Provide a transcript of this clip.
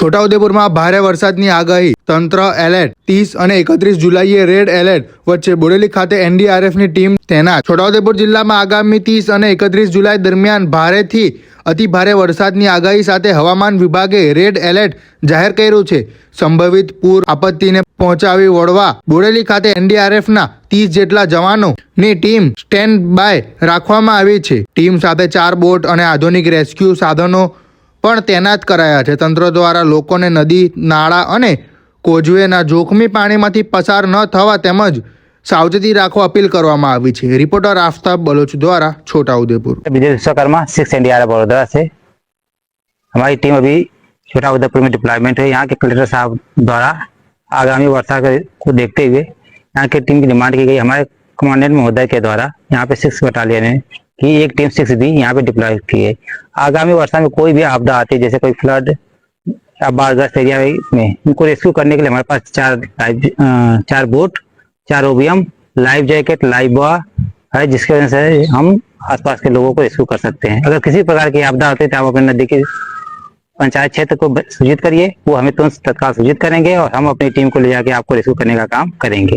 છોટાઉદેપુરમાં ભારે વરસાદની આગાહી, તંત્ર એલર્ટ. 30 અને 31 જુલાઈએ રેડ એલર્ટ વચ્ચે બોડેલી ખાતે એનડીઆરએફની ટીમ તૈનાત. છોટાઉદેપુર જિલ્લામાં આગામી 30 અને 31 જુલાઈ દરમિયાન ભારેથી અતિભારે વરસાદની આગાહી સાથે હવામાન વિભાગે રેડ એલર્ટ જાહેર કર્યું છે. સંભવિત પૂર આપત્તિને પહોંચાવી વળવા બોડેલી ખાતે એનડીઆરએફના 30 જેટલા જવાનોની ટીમ સ્ટેન્ડ બાય રાખવામાં આવી છે. ટીમ સાથે 4 બોટ અને આધુનિક રેસ્ક્યુ સાધનો પણ તૈનાત કરાયા છે. તંત્ર દ્વારા લોકોને નદી, નાળા અને કોઝવેના જોખમી પાણીમાંથી પસાર ન થવા તેમજ सावचेती રાખવા अपील કરવામાં આવી છે. रिपोर्टर आफ्ताब बलोच द्वारा छोटाउदेपुर। विजय विश्वकर्मा 6 एनडीआरएफ बड़ौदा से हमारी टीम अभी छोटाउदेपुर में डिप्लॉयमेंट है। यहाँ के कलेक्टर साहब द्वारा आगामी वर्षा को देखते हुए यहाँ की टीम की डिमांड की गई। हमारे कमांडेंट महोदय के द्वारा यहाँ पे 6 बटालियन है कि एक टीम 6 भी यहाँ पे डिप्लॉय की है। आगामी वर्षा में कोई भी आपदा आती है, जैसे कोई फ्लड या बाढ़ग्रस्त एरिया में, उनको रेस्क्यू करने के लिए हमारे पास 4 boat, 4 OBM, live jacket, live boy है, जिसकी वजह से हम आसपास के लोगों को रेस्क्यू कर सकते हैं। अगर किसी प्रकार की आपदा होती है तो आप अपने नदी के पंचायत क्षेत्र को सूचित करिए, वो हमें तुरंत तत्काल सूचित करेंगे और हम अपनी टीम को ले जाके आपको रेस्क्यू करने का काम करेंगे।